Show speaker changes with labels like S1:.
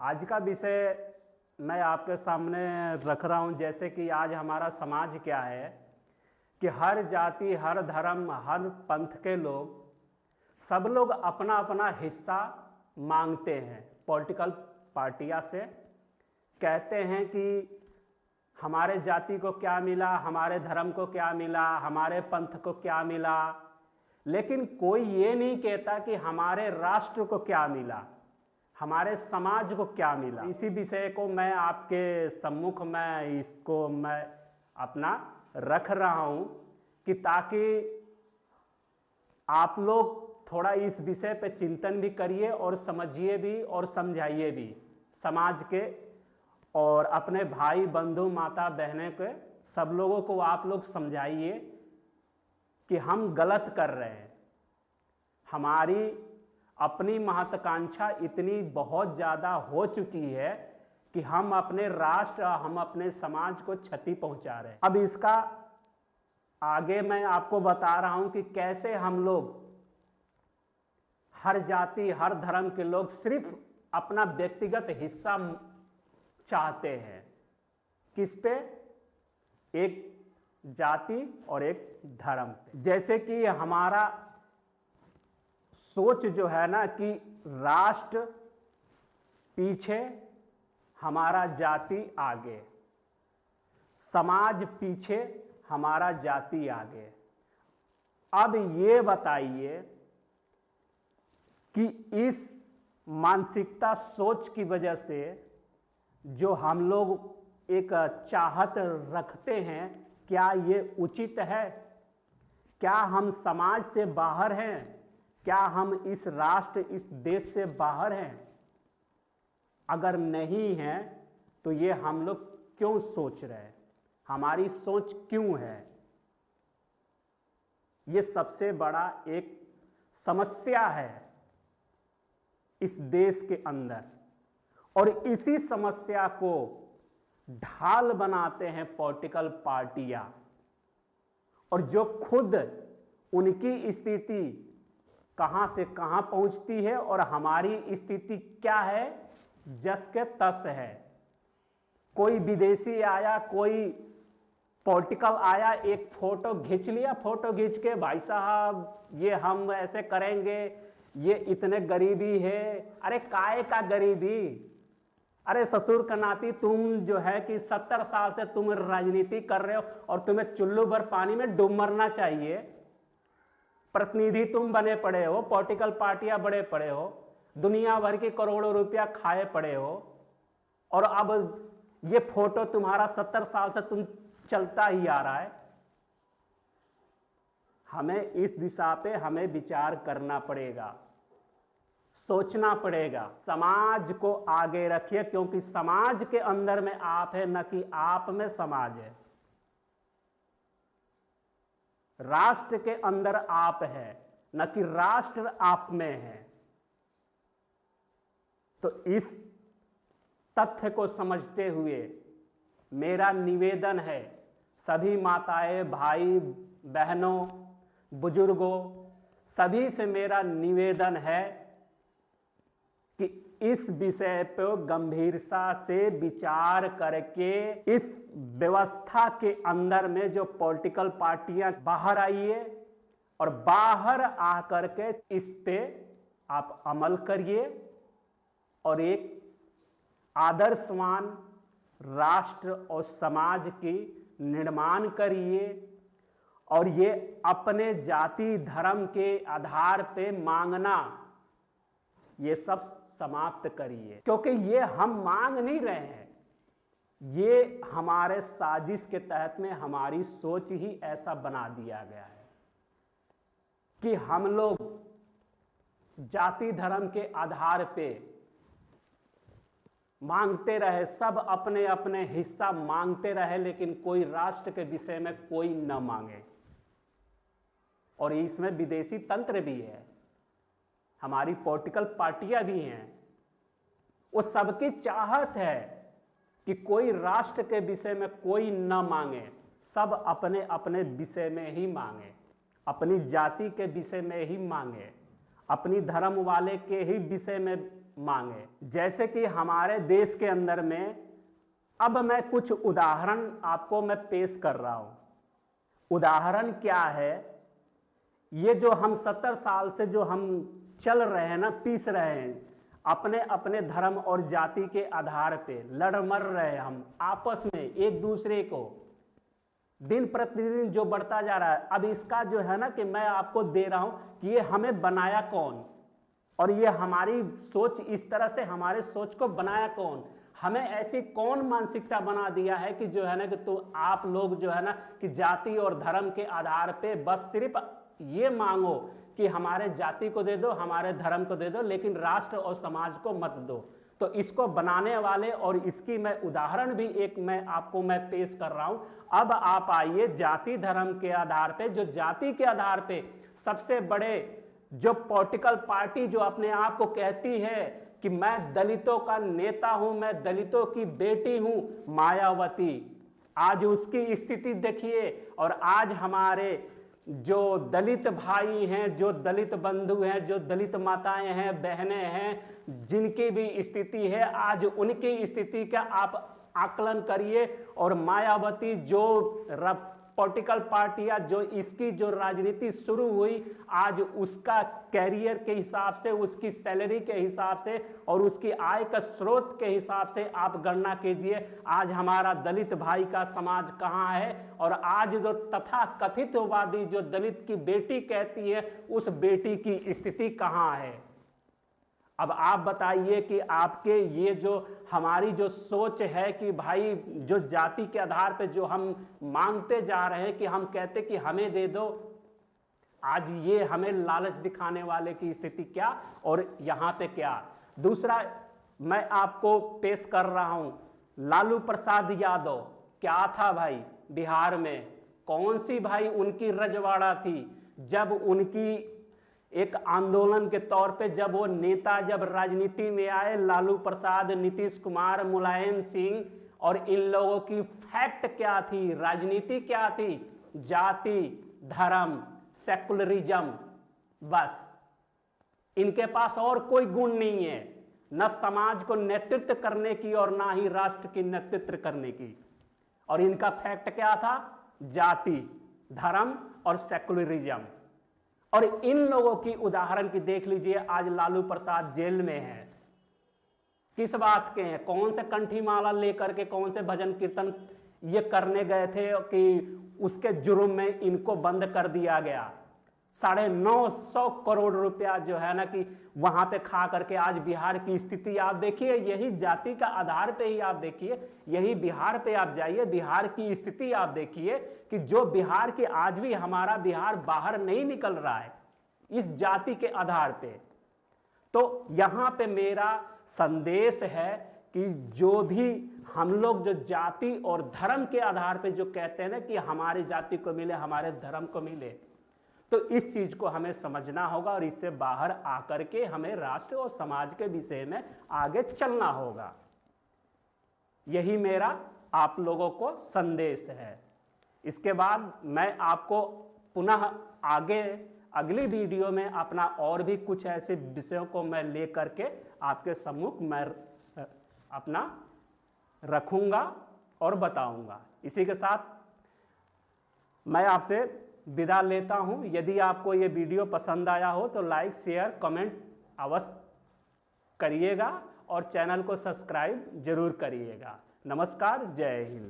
S1: आज का विषय मैं आपके सामने रख रहा हूँ। जैसे कि आज हमारा समाज क्या है कि हर जाति, हर धर्म, हर पंथ के लोग, सब लोग अपना अपना हिस्सा मांगते हैं पॉलिटिकल पार्टियां से। कहते हैं कि हमारे जाति को क्या मिला, हमारे धर्म को क्या मिला, हमारे पंथ को क्या मिला, लेकिन कोई ये नहीं कहता कि हमारे राष्ट्र को क्या मिला, हमारे समाज को क्या मिला। इसी विषय को मैं आपके सम्मुख में इसको मैं अपना रख रहा हूँ कि ताकि आप लोग थोड़ा इस विषय पे चिंतन भी करिए और समझिए भी और समझाइए भी समाज के और अपने भाई बंधु माता बहने के सब लोगों को आप लोग समझाइए कि हम गलत कर रहे हैं। हमारी अपनी महत्वाकांक्षा इतनी बहुत ज़्यादा हो चुकी है कि हम अपने राष्ट्र, हम अपने समाज को क्षति पहुंचा रहे हैं। अब इसका आगे मैं आपको बता रहा हूं कि कैसे हम लोग, हर जाति, हर धर्म के लोग सिर्फ अपना व्यक्तिगत हिस्सा चाहते हैं। किस पे? एक जाति और एक धर्म पे। जैसे कि हमारा सोच जो है ना कि राष्ट्र पीछे, हमारा जाति आगे, समाज पीछे, हमारा जाति आगे। अब ये बताइए कि इस मानसिकता सोच की वजह से जो हम लोग एक चाहत रखते हैं, क्या ये उचित है? क्या हम समाज से बाहर हैं? क्या हम इस राष्ट्र, इस देश से बाहर हैं? अगर नहीं हैं तो ये हम लोग क्यों सोच रहे हैं? हमारी सोच क्यों है? ये सबसे बड़ा एक समस्या है इस देश के अंदर, और इसी समस्या को ढाल बनाते हैं पॉलिटिकल पार्टियां, और जो खुद उनकी स्थिति कहां से कहां पहुंचती है और हमारी स्थिति क्या है, जस के तस है। कोई विदेशी आया, कोई पॉलिटिकल आया, एक फोटो खींच लिया, फोटो खींच के भाई साहब ये हम ऐसे करेंगे, ये इतने गरीबी है। अरे काहे का गरीबी? अरे ससुर का नाती, तुम जो है कि 70 साल से तुम राजनीति कर रहे हो और तुम्हें चुल्लू भर पानी में डूब मरना चाहिए। प्रतिनिधि तुम बने पड़े हो, पॉलिटिकल पार्टियां बड़े पड़े हो, दुनिया भर के करोड़ों रुपया खाए पड़े हो, और अब ये फोटो तुम्हारा 70 साल से तुम चलता ही आ रहा है। हमें इस दिशा पे हमें विचार करना पड़ेगा, सोचना पड़ेगा। समाज को आगे रखिए, क्योंकि समाज के अंदर में आप है, न कि आप में समाज है। राष्ट्र के अंदर आप है, न कि राष्ट्र आप में है। तो इस तथ्य को समझते हुए मेरा निवेदन है सभी माताएं, भाई बहनों, बुजुर्गों, सभी से मेरा निवेदन है कि इस विषय पर गंभीरता से विचार करके इस व्यवस्था के अंदर में जो पॉलिटिकल पार्टियां बाहर आइए, और बाहर आकर के इस पे आप अमल करिए और एक आदर्शवान राष्ट्र और समाज की निर्माण करिए, और ये अपने जाति धर्म के आधार पे मांगना, ये सब समाप्त करिए। क्योंकि ये हम मांग नहीं रहे हैं, ये हमारे साजिश के तहत में हमारी सोच ही ऐसा बना दिया गया है कि हम लोग जाति धर्म के आधार पे मांगते रहे, सब अपने अपने हिस्सा मांगते रहे, लेकिन कोई राष्ट्र के विषय में कोई न मांगे। और इसमें विदेशी तंत्र भी है, हमारी पॉलिटिकल पार्टियां भी हैं। वो सबकी चाहत है कि कोई राष्ट्र के विषय में कोई न मांगे, सब अपने अपने विषय में ही मांगे, अपनी जाति के विषय में ही मांगे, अपनी धर्म वाले के ही विषय में मांगे। जैसे कि हमारे देश के अंदर में अब मैं कुछ उदाहरण आपको मैं पेश कर रहा हूं। उदाहरण क्या है, ये जो हम 70 साल से जो हम चल रहे हैं ना, पीस रहे हैं, अपने अपने धर्म और जाति के आधार पे लड़ मर रहे हैं हम आपस में एक दूसरे को, दिन प्रतिदिन जो बढ़ता जा रहा है। अब इसका जो है ना कि मैं आपको दे रहा हूं कि ये हमें बनाया कौन, और ये हमारी सोच इस तरह से हमारे सोच को बनाया कौन, हमें ऐसी कौन मानसिकता बना दिया है कि जो है ना कि तो आप लोग जो है ना कि जाति और धर्म के आधार पे बस सिर्फ ये मांगो कि हमारे जाति को दे दो, हमारे धर्म को दे दो, लेकिन राष्ट्र और समाज को मत दो। तो इसको बनाने वाले और इसकी मैं उदाहरण भी एक मैं आपको मैं पेश कर रहा हूं। अब आप आइए जाति धर्म के आधार पे, जो जाति के आधार पे सबसे बड़े जो पॉलिटिकल पार्टी जो अपने आप को कहती है कि मैं दलितों का नेता हूं, मैं दलितों की बेटी हूं, मायावती, आज उसकी स्थिति देखिए। और आज हमारे जो दलित भाई हैं, जो दलित बंधु हैं, जो दलित माताएं हैं, बहनें हैं, जिनकी भी स्थिति है, आज उनकी स्थिति का आप आकलन करिए। और मायावती जो पॉलिटिकल पार्टियां जो इसकी जो राजनीति शुरू हुई, आज उसका कैरियर के हिसाब से, उसकी सैलरी के हिसाब से और उसकी आय का स्रोत के हिसाब से आप गणना कीजिए आज हमारा दलित भाई का समाज कहाँ है। और आज जो तथा कथितवादी जो दलित की बेटी कहती है, उस बेटी की स्थिति कहाँ है। अब आप बताइए कि आपके ये जो हमारी जो सोच है कि भाई जो जाति के आधार पे जो हम मांगते जा रहे हैं कि हम कहते कि हमें दे दो, आज ये हमें लालच दिखाने वाले की स्थिति क्या और यहाँ पे क्या। दूसरा मैं आपको पेश कर रहा हूँ, लालू प्रसाद यादव क्या था भाई बिहार में, कौन सी भाई उनकी रजवाड़ा थी। जब उनकी एक आंदोलन के तौर पे जब वो नेता जब राजनीति में आए, लालू प्रसाद, नीतीश कुमार, मुलायम सिंह, और इन लोगों की फैक्ट क्या थी, राजनीति क्या थी, जाति धर्म सेकुलरिज्म, बस इनके पास और कोई गुण नहीं है, न समाज को नेतृत्व करने की और ना ही राष्ट्र की नेतृत्व करने की। और इनका फैक्ट क्या था, जाति धर्म और सेकुलरिज्म। और इन लोगों की उदाहरण की देख लीजिए, आज लालू प्रसाद जेल में है, किस बात के हैं, कौन से कंठी माला लेकर के कौन से भजन कीर्तन ये करने गए थे कि उसके जुर्म में इनको बंद कर दिया गया। 950 करोड़ रुपया जो है ना कि वहां पे खा करके आज बिहार की स्थिति आप देखिए, यही जाति का आधार पे ही आप देखिए, यही बिहार पे आप जाइए, बिहार की स्थिति आप देखिए कि जो बिहार की आज भी हमारा बिहार बाहर नहीं निकल रहा है इस जाति के आधार पे। तो यहां पे मेरा संदेश है कि जो भी हम लोग जो जाति और धर्म के आधार पे जो कहते हैं ना कि हमारी जाति को मिले, हमारे धर्म को मिले, तो इस चीज को हमें समझना होगा और इससे बाहर आकर के हमें राष्ट्र और समाज के विषय में आगे चलना होगा। यही मेरा आप लोगों को संदेश है। इसके बाद मैं आपको पुनः आगे अगली वीडियो में अपना और भी कुछ ऐसे विषयों को मैं लेकर के आपके सम्मुख मैं अपना रखूंगा और बताऊंगा। इसी के साथ मैं आपसे विदा लेता हूं। यदि आपको ये वीडियो पसंद आया हो तो लाइक शेयर कमेंट अवश्य करिएगा और चैनल को सब्सक्राइब जरूर करिएगा। नमस्कार, जय हिंद।